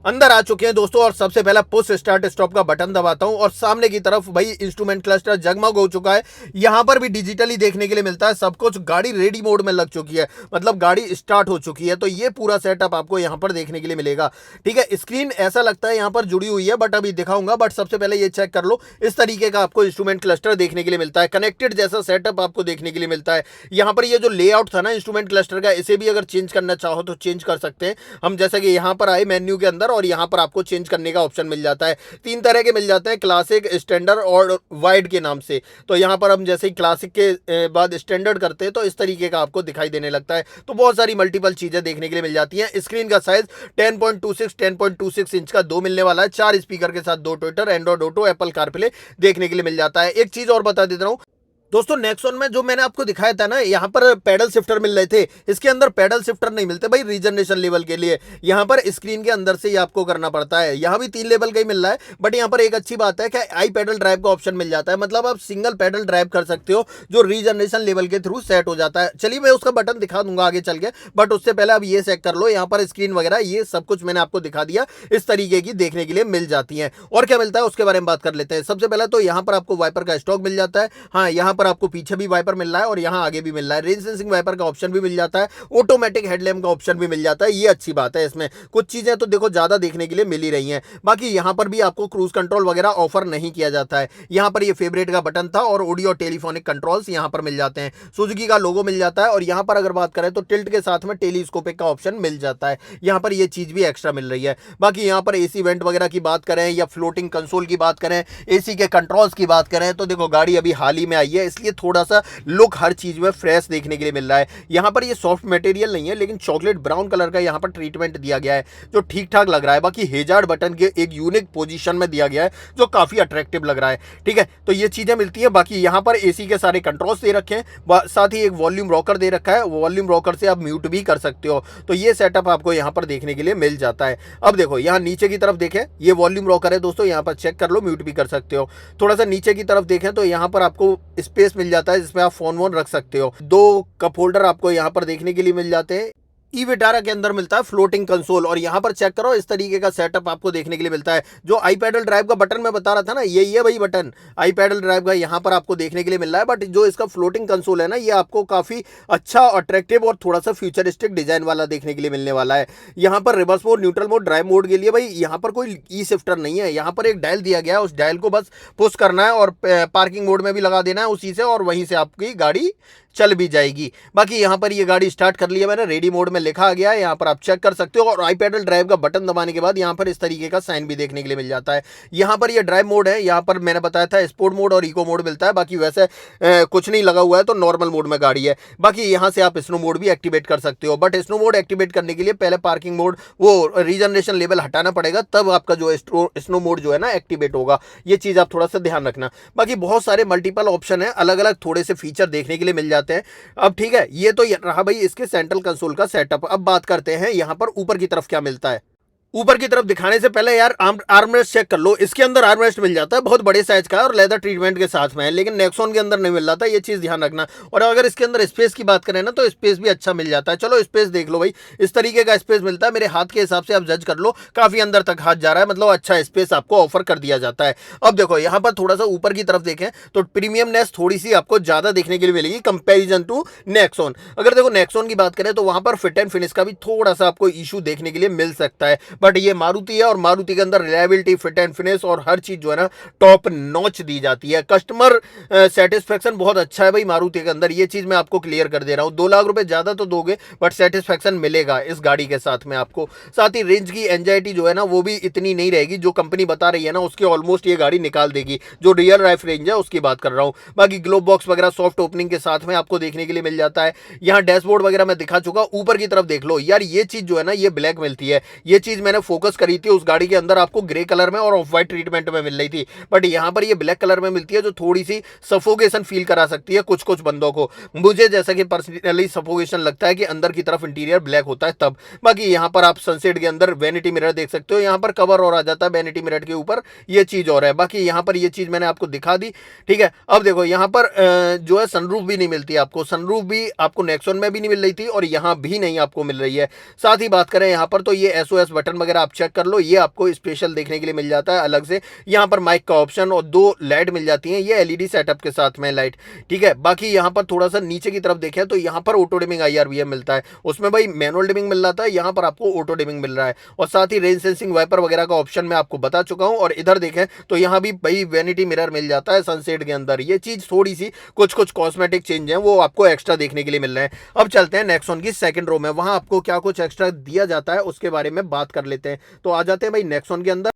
अंदर आ चुके हैं दोस्तों और सबसे पहला पुश स्टार्ट स्टॉप का बटन दबाता हूं और सामने की तरफ भाई इंस्ट्रूमेंट क्लस्टर जगमग हो चुका है। यहां पर भी डिजिटली देखने के लिए मिलता है सब कुछ। गाड़ी रेडी मोड में लग चुकी है, मतलब गाड़ी स्टार्ट हो चुकी है। तो ये पूरा सेटअप आपको यहां पर देखने के लिए मिलेगा। ठीक है, स्क्रीन ऐसा लगता है यहां पर जुड़ी हुई है बट अभी दिखाऊंगा। बट सबसे पहले ये चेक कर लो, इस तरीके का आपको इंस्ट्रूमेंट क्लस्टर देखने के लिए मिलता है, कनेक्टेड जैसा सेटअप आपको देखने के लिए मिलता है। यहां पर ये जो लेआउट था ना इंस्ट्रूमेंट क्लस्टर का, इसे भी अगर चेंज करना चाहो तो चेंज कर सकते हैं हम। जैसा कि यहां पर आए मेन्यू के अंदर और यहां पर आपको चेंज करने का ऑप्शन मिल जाता है। 3 तरह के मिल जाते हैं, क्लासिक, स्टैंडर्ड और वाइड के नाम से। तो यहां पर हम जैसे ही क्लासिक के बाद स्टैंडर्ड करते हैं तो इस तरीके का आपको दिखाई देने लगता है। तो बहुत सारी मल्टीपल चीजें देखने के लिए मिल जाती हैं। स्क्रीन का साइज 10.26 इंच का 2 मिलने वाला है। 4 स्पीकर के साथ 2 Twitter, Android auto, Apple CarPlay देखने के लिए मिल जाता है। एक चीज और बता देता हूं दोस्तों, नेक्सॉन में जो मैंने आपको दिखाया था ना, यहाँ पर पैडल शिफ्टर मिल रहे थे, इसके अंदर पैडल शिफ्टर नहीं मिलते भाई रीजनरेशन लेवल के लिए। यहाँ पर स्क्रीन के अंदर से ही आपको करना पड़ता है। यहाँ भी 3 लेवल का ही मिल रहा है बट यहाँ पर एक अच्छी बात है कि आई पैडल ड्राइव का ऑप्शन मिल जाता है, मतलब आप सिंगल पैडल ड्राइव कर सकते हो जो रीजनरेशन लेवल के थ्रू सेट हो जाता है। चलिए मैं उसका बटन दिखा दूंगा आगे चल के, बट उससे पहले आप ये चेक कर लो। यहाँ पर स्क्रीन वगैरह ये सब कुछ मैंने आपको दिखा दिया, इस तरीके की देखने के लिए मिल जाती है। और क्या मिलता है उसके बारे में बात कर लेते हैं। सबसे पहले तो यहाँ पर आपको वाइपर का स्टॉक मिल जाता है। हाँ, यहाँ पर आपको पीछे भी वाइपर मिल रहा है और यहां आगे भी मिल रहा है। रेन सेंसिंग वाइपर का ऑप्शन भी मिल जाता है, ऑटोमेटिक हेडलैम्प का ऑप्शन भी मिल जाता है। ये अच्छी बात है, इसमें कुछ चीजें तो देखो ज्यादा देखने के लिए मिल ही रही हैं। बाकी यहां पर भी आपको क्रूज कंट्रोल वगैरह ऑफर नहीं किया जाता है। यहां पर ये फेवरेट का बटन था और ऑडियो और टेलीफोनिक कंट्रोल्स यहां पर मिल जाते हैं। सुजुकी का लोगो मिल जाता है और यहां पर अगर बात करें तो टिल्ट के साथ में टेलीस्कोपिक का ऑप्शन मिल जाता है। यहां पर ये चीज भी एक्स्ट्रा मिल रही है। बाकी यहां पर AC वेंट वगैरह की बात करें या फ्लोटिंग कंसोल की बात करें, AC के कंट्रोल्स की बात करें तो देखो गाड़ी अभी हाल ही में आई है, इसलिए थोड़ा सा लुक हर चीज में फ्रेश देखने के लिए मिल रहा है। यहां पर ये सॉफ्ट मटेरियल नहीं है लेकिन चॉकलेट ब्राउन कलर का यहां पर ट्रीटमेंट दिया गया है जो ठीक ठाक लग रहा है। बाकी हेजार्ड बटन के एक यूनिक पोजीशन में दिया गया है जो काफी अट्रैक्टिव लग रहा है। ठीक है, तो ये चीजें मिलती है। बाकी यहां पर AC के सारे कंट्रोल्स दे रखे हैं, साथ ही एक वॉल्यूम रॉकर दे रखा है। वॉल्यूम रॉकर से आप म्यूट भी कर सकते हो। तो ये सेटअप आपको यहां पर देखने के लिए मिल जाता है। अब देखो यहां नीचे की तरफ देखें, ये वॉल्यूम रॉकर है दोस्तों, यहां पर चेक कर लो, म्यूट भी कर सकते हो। थोड़ा सा नीचे की तरफ देखें तो यहां पर आपको स्पेस मिल जाता है जिसमें आप फोन वोन रख सकते हो। 2 कप होल्डर आपको यहां पर देखने के लिए मिल जाते हैं। ई विटारा के अंदर मिलता है फ्लोटिंग कंसोल और यहां पर चेक करो इस तरीके का सेटअप आपको देखने के लिए मिलता है। जो आई पैडल ड्राइव का बटन मैं बता रहा था ना, यही है भाई बटन आई पैडल ड्राइव का, यहां पर आपको देखने के लिए मिल रहा है। बट जो इसका फ्लोटिंग कंसोल है ना, ये आपको काफी अच्छा, अट्रैक्टिव और थोड़ा सा फ्यूचरिस्टिक डिजाइन वाला देखने के लिए मिलने वाला है। यहाँ पर reverse mode, neutral mode, drive mode के लिए भाई यहाँ पर कोई ई शिफ्टर नहीं है। यहाँ पर एक डायल दिया गया है, उस डायल को बस पुश करना है और पार्किंग मोड में भी लगा देना है उसी से, और वहीं से आपकी गाड़ी चल भी जाएगी। बाकी यहाँ पर ये गाड़ी स्टार्ट कर ली है मैंने, रेडी मोड में लिखा आ गया है, यहाँ पर आप चेक कर सकते हो। और आई पेडल ड्राइव का बटन दबाने के बाद यहाँ पर इस तरीके का साइन भी देखने के लिए मिल जाता है। यहाँ पर ये ड्राइव मोड है, यहाँ पर मैंने बताया था स्पोर्ट मोड और इको मोड मिलता है, बाकी वैसे कुछ नहीं लगा हुआ है, तो नॉर्मल मोड में गाड़ी है। बाकी यहाँ से आप स्नो मोड भी एक्टिवेट कर सकते हो, बट स्नो मोड एक्टिवेट करने के लिए पहले पार्किंग मोड वो रीजनरेशन लेवल हटाना पड़ेगा, तब आपका जो स्नो मोड जो है ना एक्टिवेट होगा। ये चीज़ आप थोड़ा सा ध्यान रखना। बाकी बहुत सारे मल्टीपल ऑप्शन है, अलग अलग थोड़े से फीचर देखने के लिए मिल जाते हैं। अब ठीक है, ये तो रहा भाई इसके सेंट्रल कंसोल का सेटअप। अब बात करते हैं यहाँ पर ऊपर की तरफ क्या मिलता है। ऊपर की तरफ दिखाने से पहले यार आर्मरेस्ट चेक कर लो। इसके अंदर आर्मरेस्ट मिल जाता है, बहुत बड़े साइज का है और लेदर ट्रीटमेंट के साथ में है, लेकिन नेक्सॉन के अंदर नहीं मिल रहा था, ये चीज़ ध्यान रखना। और अगर इसके अंदर स्पेस की बात करें ना, तो स्पेस भी अच्छा मिल जाता है। चलो स्पेस देख लो भाई, इस तरीके का स्पेस मिलता है। मेरे हाथ के हिसाब से आप जज कर लो, काफ़ी अंदर तक हाथ जा रहा है, मतलब अच्छा स्पेस आपको ऑफर कर दिया जाता है। अब देखो यहाँ पर थोड़ा सा ऊपर की तरफ देखें तो प्रीमियमनेस थोड़ी सी आपको ज़्यादा देखने के लिए मिलेगी कंपेरिजन टू नेक्सॉन। अगर देखो नेक्सॉन की बात करें तो वहाँ पर फिट एंड फिनिश का भी थोड़ा सा आपको इशू देखने के लिए मिल सकता है, बट ये मारुति और मारुति के अंदर रिलायबिलिटी, फिट एंड फिनिश और हर चीज जो है ना टॉप नॉच दी जाती है। कस्टमर सेटिस्फेक्शन बहुत अच्छा है भाई मारुति के अंदर, ये चीज मैं आपको क्लियर कर दे रहा हूं। 2 लाख रुपए ज्यादा तो दोगे, बट सेटिस्फेक्शन मिलेगा इस गाड़ी के साथ में आपको। साथ ही रेंज की एंजाइटी जो है ना वो भी इतनी नहीं रहेगी, जो कंपनी बता रही है ना उसके ऑलमोस्ट ये गाड़ी निकाल देगी, जो रियल लाइफ रेंज है उसकी बात कर रहा हूँ। बाकी ग्लोब बॉक्स वगैरह सॉफ्ट ओपनिंग के साथ में आपको देखने के लिए मिल जाता है। यहाँ डैशबोर्ड वगैरह मैं दिखा चुका। ऊपर की तरफ देख लो यार, ये चीज जो है ना ये ब्लैक मिलती है, ये चीज मैंने फोकस करी थी। उस गाड़ी के अंदर आपको ग्रे कलर में और ऑफ व्हाइट ट्रीटमेंट में मिल रही थी, बट यहाँ पर ये ब्लैक कलर में मिलती है, जो थोड़ी सी सफोकेशन फील करा सकती है कुछ कुछ बंदों को। मुझे जैसा कि पर्सनली सफोकेशन लगता है कि अंदर की तरफ इंटीरियर ब्लैक होता है तब। बाकी यहाँ पर आप सनसेट के अंदर वैनिटी मिरर देख सकते हो, यहाँ पर कवर और आ जाता है वैनिटी मिरर के ऊपर, ये चीज और है। बाकी यहाँ पर ये चीज मैंने आपको दिखा दी, ठीक है। अब देखो यहाँ पर जो है सनरूफ भी नहीं मिलती आपको, सनरूफ भी आपको नेक्सॉन में भी नहीं मिल रही थी और यहाँ भी नहीं आपको मिल रही है। साथ ही बात करें यहाँ पर तो ये SOS बटन वगैरह आप चेक कर लो, ये आपको स्पेशल देखने के लिए मिल जाता है अलग से। यहाँ पर माइक का ऑप्शन और 2 लाइट मिल जाती हैं, ये LED सेटअप के साथ में लाइट, ठीक है। बाकी यहाँ पर थोड़ा सा नीचे की तरफ देखें तो यहाँ पर ऑटो डिमिंग IRVM मिलता है, उसमें भाई मैनुअल डिमिंग मिल रहा था, यहाँ पर आपको ऑटो डिमिंग मिल रहा है। और साथ ही रेन सेंसिंग वाइपर वगैरह का ऑप्शन मैं आपको बता चुका हूँ। और इधर देखें तो यहाँ भी भाई वैनिटी मिरर मिल जाता है सनसेट के अंदर। ये चीज थोड़ी सी कुछ कॉस्मेटिक चेंज है वो आपको एक्स्ट्रा देखने के लिए मिल रहे हैं। अब चलते हैं नेक्सॉन की सेकंड रो में, वहां आपको क्या कुछ एक्स्ट्रा दिया जाता है उसके बारे में बात कर लेते हैं। तो आ जाते हैं भाई नेक्सॉन के अंदर।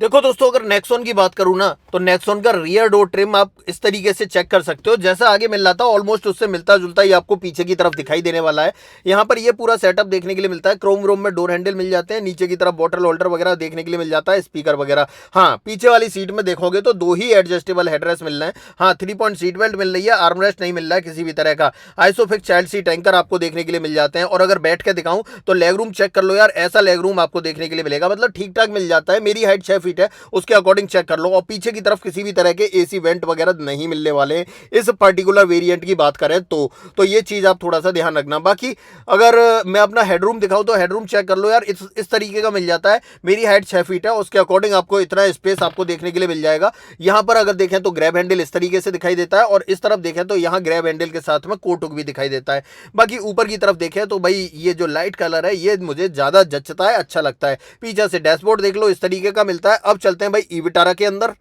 देखो दोस्तों, अगर नेक्सॉन की बात करूं ना तो नेक्सॉन का रियर डोर ट्रिम आप इस तरीके से चेक कर सकते हो, जैसा आगे मिल रहा था ऑलमोस्ट उससे मिलता जुलता ही आपको पीछे की तरफ दिखाई देने वाला है। यहाँ पर ये पूरा सेटअप देखने के लिए मिलता है, क्रोम रोम में डोर हैंडल मिल जाते हैं, नीचे की तरफ बॉटल होल्डर वगैरह देखने के लिए मिल जाता है, स्पीकर वगैरह। हाँ, पीछे वाली सीट में देखोगे तो 2 ही एडजस्टेबल हेडरेस्ट मिल रहे हैं। हाँ, 3 पॉइंट सीट बेल्ट मिल रही है, आर्मरेस्ट नहीं मिल रहा है किसी भी तरह का। आइसोफिक्स चाइल्ड सीट एंकर आपको देखने के लिए मिल जाते हैं। और अगर बैठ के दिखाऊं तो लेग रूम चेक कर लो यार, ऐसा लेग रूम आपको देखने के लिए मिलेगा, मतलब ठीक ठाक मिल जाता है। मेरी हाइट 6 फीट है, उसके अकॉर्डिंग चेक कर लो। और पीछे की तरफ किसी भी तरह के AC वेंट वगैरह नहीं मिलने वाले हैं इस पर्टिकुलर वेरिएंट की बात करें तो ये चीज आप थोड़ा सा ध्यान रखना। बाकी अगर मैं अपना हेडरूम दिखाऊं तो हेडरूम चेक कर लो यार, इस तरीके का मिल जाता है। मेरी हाइट 6 फीट है, उसके अकॉर्डिंग आपको इतना स्पेस आपको देखने के लिए मिल जाएगा। यहां पर अगर देखें तो ग्रैब हैंडल इस तरीके से दिखाई देता है, और इस तरफ देखें तो यहां ग्रैब हैंडल के साथ में कोट हुक भी दिखाई देता है। बाकी ऊपर की तरफ देखें तो भाई ये जो लाइट कलर है ये मुझे ज्यादा जचता है, अच्छा लगता है। पीछे से डैशबोर्ड देख लो, इस तरीके का मिलता है। अब चलते हैं भाई ई विटारा के अंदर।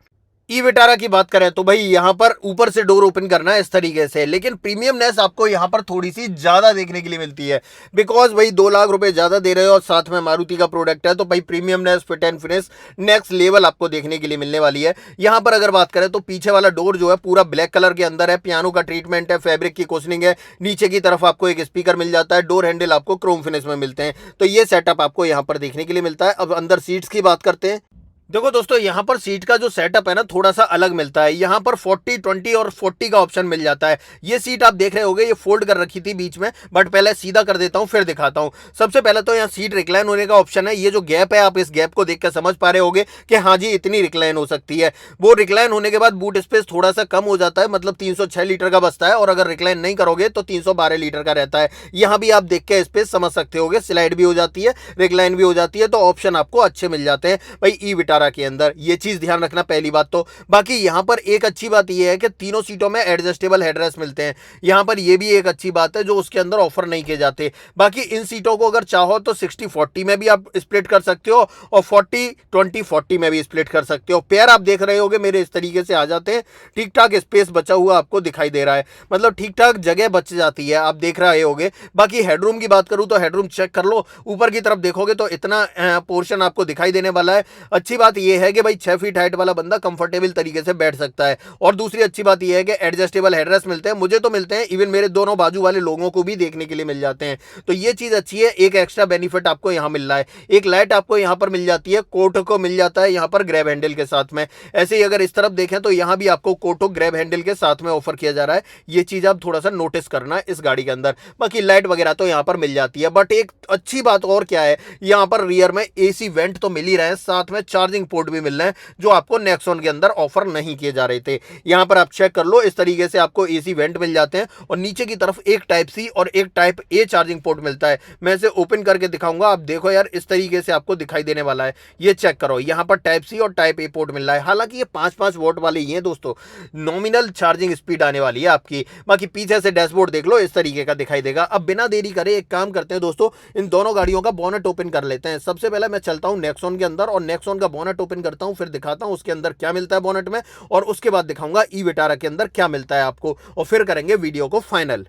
ई विटारा की बात करें तो भाई यहाँ पर ऊपर से डोर ओपन करना है इस तरीके से, लेकिन प्रीमियमनेस आपको यहाँ पर थोड़ी सी ज्यादा देखने के लिए मिलती है, बिकॉज भाई 2 लाख रुपए ज्यादा दे रहे हो और साथ में मारुति का प्रोडक्ट है, तो भाई premiumness, fit and finish next level आपको देखने के लिए मिलने वाली है। यहाँ पर अगर बात करें तो पीछे वाला डोर जो है पूरा ब्लैक कलर के अंदर है, पियानो का ट्रीटमेंट है, फैब्रिक की कुशनिंग है, नीचे की तरफ आपको एक स्पीकर मिल जाता है, डोर हैंडल आपको क्रोम फिनिश में मिलते हैं। तो ये सेटअप आपको यहाँ पर देखने के लिए मिलता है। अब अंदर सीट्स की बात करते हैं। देखो दोस्तों, यहाँ पर सीट का जो सेटअप है ना थोड़ा सा अलग मिलता है। यहाँ पर 40, 20 और 40 का ऑप्शन मिल जाता है। ये सीट आप देख रहे होगे ये फोल्ड कर रखी थी बीच में, बट पहले सीधा कर देता हूँ फिर दिखाता हूँ। सबसे पहले तो यहाँ सीट रिक्लाइन होने का ऑप्शन है। ये जो गैप है आप इस गैप को देख कर समझ पा रहे होगे कि हाँ जी इतनी रिक्लाइन हो सकती है। वो रिक्लाइन होने के बाद बूट स्पेस थोड़ा सा कम हो जाता है, मतलब 306 लीटर का बचता है, और अगर रिक्लाइन नहीं करोगे तो 312 लीटर का रहता है। यहाँ भी आप देख के स्पेस समझ सकते होगे, स्लाइड भी हो जाती है, रिक्लाइन भी हो जाती है, तो ऑप्शन आपको अच्छे मिल जाते हैं भाई ई विटारा विटारा के अंदर। ये चीज ध्यान रखना पहली बात तो। बाकी यहाँ पर एक अच्छी बात ये है कि तीनों सीटों में एडजस्टेबल हेडरेस्ट मिलते हैं। यहाँ पर ये भी एक अच्छी बात है जो उसके अंदर ऑफर नहीं किए जाते। बाकी इन सीटों को अगर चाहो तो 60-40 में भी आप स्प्लिट कर सकते हो और 40-20-40 में भी स्प्लिट कर सकते हो। पेयर आप देख रहे होगे मेरे इस तरीके से आ जाते हैं, ठीक ठाक स्पेस बचा हुआ आपको दिखाई दे रहा है, मतलब ठीक ठाक जगह बच जाती है, आप देख रहे होगे। बाकी हेडरूम की बात करूं तो हेडरूम चेक कर लो, ऊपर की तरफ देखोगे तो इतना पोर्शन आपको दिखाई देने वाला है। अच्छी बात यह है कि भाई 6 फीट हाइट वाला बंदा कंफर्टेबल तरीके से बैठ सकता है। और दूसरी अच्छी बात यह है कि एडजस्टेबल हेडरेस्ट मिलते हैं, मुझे तो मिलते हैं, इवन मेरे दोनों बाजू वाले लोगों को भी देखने के लिए मिल जाते हैं। तो ये चीज अच्छी है। एक एक्स्ट्रा बेनिफिट आपको यहां मिल रहा है, एक लाइट आपको यहां पर मिल जाती है, कोटो को मिल जाता है यहां पर ग्रैब हैंडल के साथ में। ऐसे ही अगर इस तरफ देखें तो यहां भी आपको कोटो ग्रैब हैंडल के साथ में ऑफर किया जा रहा है। ये चीज आप थोड़ा सा नोटिस करना इस गाड़ी के अंदर। बाकी लाइट वगैरह तो यहां पर मिल जाती है। बट एक अच्छी बात और क्या है, यहां पर रियर में एसी वेंट तो मिल ही रहे हैं, साथ में चार्जिंग पोर्ट भी मिल रहे हैं जो आपको नेक्सॉन के अंदर ऑफर नहीं किए जा रहे थे। यहां पर आप चेक कर लो, इस तरीके से आपको एसी वेंट मिल जाते हैं और नीचे की तरफ एक टाइप सी और एक टाइप ए चार्जिंग पोर्ट मिलता है। मैं इसे ओपन करके दिखाऊंगा, आप देखो यार इस तरीके से आपको दिखाई देने वाला है। ये चेक करो, यहां पर टाइप सी और टाइप ए पोर्ट मिल रहा है। हालांकि ये 5-5 वोल्ट वाले ही हैं दोस्तों, नॉमिनल चार्जिंग स्पीड आने वाली है आपकी। बाकी पीछे से डैशबोर्ड देख लो, इस तरीके का दिखाई देगा। अब बिना देरी करे एक काम करते हैं दोस्तों, इन दोनों गाड़ियों का बोनट ओपन कर लेते हैं। सबसे पहले मैं चलता हूं नेक्सॉन के अंदर और नेक्सॉन का बोनट ओपन करता हूं, फिर दिखाता हूं उसके अंदर क्या मिलता है बोनट में, और उसके बाद दिखाऊंगा ई विटारा के अंदर क्या मिलता है आपको, और फिर करेंगे वीडियो को फाइनल।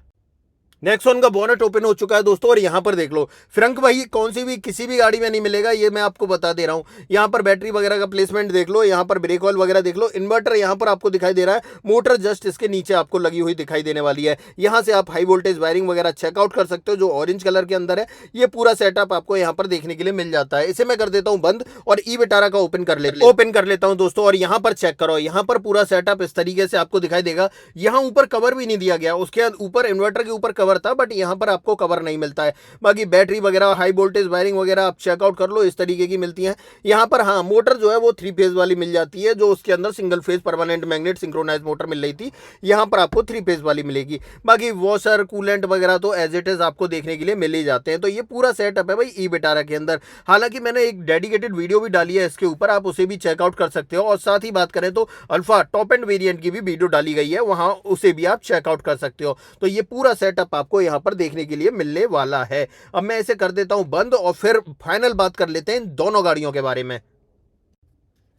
नेक्सॉन का बोनट ओपन हो चुका है दोस्तों और यहाँ पर देख लो, फ्रंक भाई कौन सी भी किसी भी गाड़ी में नहीं मिलेगा, ये मैं आपको बता दे रहा हूँ। यहाँ पर बैटरी वगैरह का प्लेसमेंट देख लो, यहाँ पर ब्रेक ऑयल वगैरह देख लो, इन्वर्टर यहाँ पर आपको दिखाई दे रहा है, मोटर जस्ट इसके नीचे आपको लगी हुई दिखाई देने वाली है। यहाँ से आप हाई वोल्टेज वायरिंग वगैरह चेकआउट कर सकते हो जो ऑरेंज कलर के अंदर है। ये पूरा सेटअप आपको यहाँ पर देखने के लिए मिल जाता है। इसे मैं कर देता हूँ बंद और ई विटारा का ओपन कर लेता हूँ दोस्तों। और यहाँ पर चेक करो, यहाँ पर पूरा सेटअप इस तरीके से आपको दिखाई देगा। यहाँ ऊपर कवर भी नहीं दिया गया, उसके ऊपर इन्वर्टर के ऊपर कवर था बट यहाँ पर आपको कवर नहीं मिलता है। बाकी बैटरी वगैरह हाई वोल्टेज वायरिंग वगैरह आप चेकआउट कर लो, इस तरीके की मिलती है। यहाँ पर हाँ मोटर जो है वो 3 फेज वाली मिल जाती है, जो उसके अंदर single phase permanent magnet synchronize motor मिल रही थी, यहाँ पर आपको 3 फेज वाली मिलेगी। बाकी वॉशर कूलेंट वगैरह तो एज इट इज आपको देखने के लिए मिल ही जाते हैं। तो ये पूरा सेटअप है भाई ई विटारा के अंदर। हालांकि मैंने एक डेडिकेटेड वीडियो भी डाली है इसके ऊपर, आप उसे भी चेकआउट कर सकते हो। और साथ ही बात करें तो अल्फा टॉप एंड वेरिएंट की भी वीडियो डाली गई है, वहां उसे भी आप चेकआउट कर सकते हो। तो ये पूरा सेटअप आपको यहाँ पर देखने के लिए मिलने वाला है। अब मैं इसे कर देता हूं बंद और फिर फाइनल बात कर लेते हैं इन दोनों गाड़ियों के बारे में।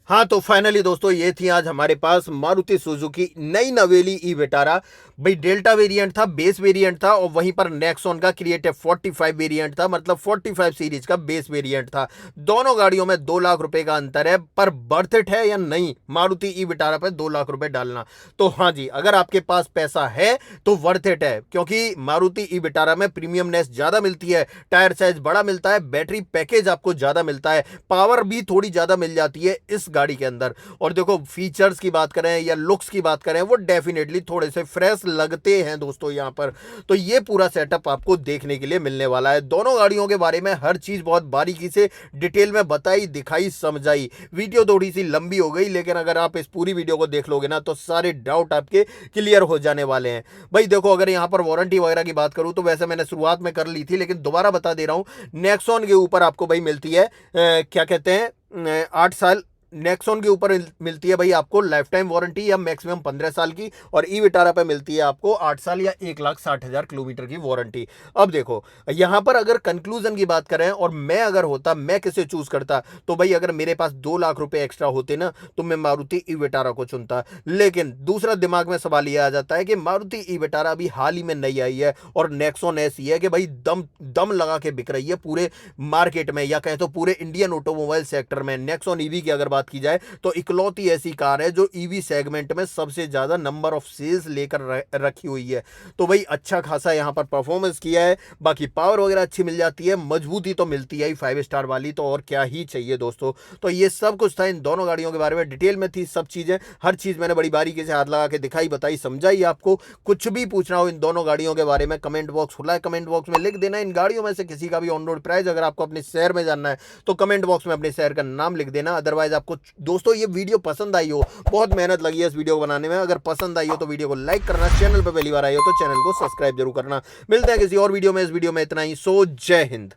हाँ तो फाइनली दोस्तों ये थी आज हमारे पास मारुति सुजुकी नई नवेली ई विटारा। भाई डेल्टा वेरिएंट था, बेस वेरिएंट था, और वहीं पर नेक्सॉन का क्रिएटिव 45 वेरिएंट था, मतलब 45 सीरीज का बेस वेरिएंट था। दोनों गाड़ियों में 2 लाख रुपए का अंतर है, पर बर्थ इट है या नहीं मारुति ई विटारा पे 2 लाख रुपए डालना? तो हाँ जी, अगर आपके पास पैसा है तो वर्थ इट है, क्योंकि मारुति ई विटारा में प्रीमियमनेस ज्यादा मिलती है, टायर साइज बड़ा मिलता है, बैटरी पैकेज आपको ज्यादा मिलता है, पावर भी थोड़ी ज्यादा मिल जाती है इस गाड़ी के अंदर। और देखो फीचर्स की बात करें या लुक्स की बात करें, वो डेफिनेटली थोड़े से फ्रेश लगते हैं दोस्तों यहाँ पर। तो ये पूरा सेटअप आपको देखने के लिए मिलने वाला है। दोनों गाड़ियों के बारे में हर चीज बहुत बारीकी से डिटेल में बताई, दिखाई, समझाई। वीडियो थोड़ी सी लंबी हो गई, लेकिन अगर आप इस पूरी वीडियो को देख लोगे ना तो सारे डाउट आपके क्लियर हो जाने वाले हैं। भाई देखो, अगर यहाँ पर वारंटी वगैरह की बात करूं तो वैसे मैंने शुरुआत में कर ली थी, लेकिन दोबारा बता दे रहा हूं, नेक्सॉन के ऊपर आपको भाई मिलती है क्या कहते हैं 8 साल नेक्सॉन के ऊपर मिलती है भाई आपको लाइफ टाइम वारंटी या मैक्सिमम 15 साल की, और ई विटारा पे मिलती है आपको 8 साल या 1,60,000 किलोमीटर की वारंटी। अब देखो यहां पर अगर कंक्लूजन की बात करें और मैं अगर होता, मैं किसे चूज करता, तो भाई अगर मेरे पास 2 लाख रुपए एक्स्ट्रा होते ना तो मैं मारुति ई विटारा को चुनता। लेकिन दूसरा दिमाग में सवाल यह आ जाता है कि मारुति ई विटारा अभी हाल ही में नई आई है और नेक्सॉन ऐसी है कि भाई दम लगा के बिक रही है पूरे मार्केट में, या कहें तो पूरे इंडियन ऑटोमोबाइल सेक्टर में। नेक्सॉन ईवी की अगर बात की जाए तो इकलौती ऐसी कार है जो ईवी सेगमेंट में सबसे ज्यादा नंबर ऑफ सेल्स लेकर रखी हुई है। तो भाई अच्छा खासा यहां पर परफॉर्मेंस किया है, बाकी पावर वगैरह अच्छी मिल जाती है, मजबूती तो मिलती है 5 स्टार वाली, तो और क्या ही चाहिए दोस्तों। तो ये सब कुछ था इन दोनों गाड़ियों के बारे में, डिटेल में थी सब चीजें, हर चीज मैंने बड़ी बारीकी से हाथ लगा के दिखाई, बताई, समझाई। आपको कुछ भी पूछना हो इन दोनों गाड़ियों के बारे में, कमेंट बॉक्स खुला है, कमेंट बॉक्स में लिख देना। इन गाड़ियों में से किसी का भी ऑन रोड प्राइस अगर आपको अपने शहर में जानना है तो कमेंट बॉक्स में अपने शहर का नाम लिख देना। अदरवाइज आपको दोस्तों ये वीडियो पसंद आई हो, बहुत मेहनत लगी है इस वीडियो को बनाने में, अगर पसंद आई हो तो वीडियो को लाइक करना, चैनल पर पहली बार आई हो तो चैनल को सब्सक्राइब जरूर करना। मिलते हैं किसी और वीडियो में, इस वीडियो में इतना ही। सो जय हिंद।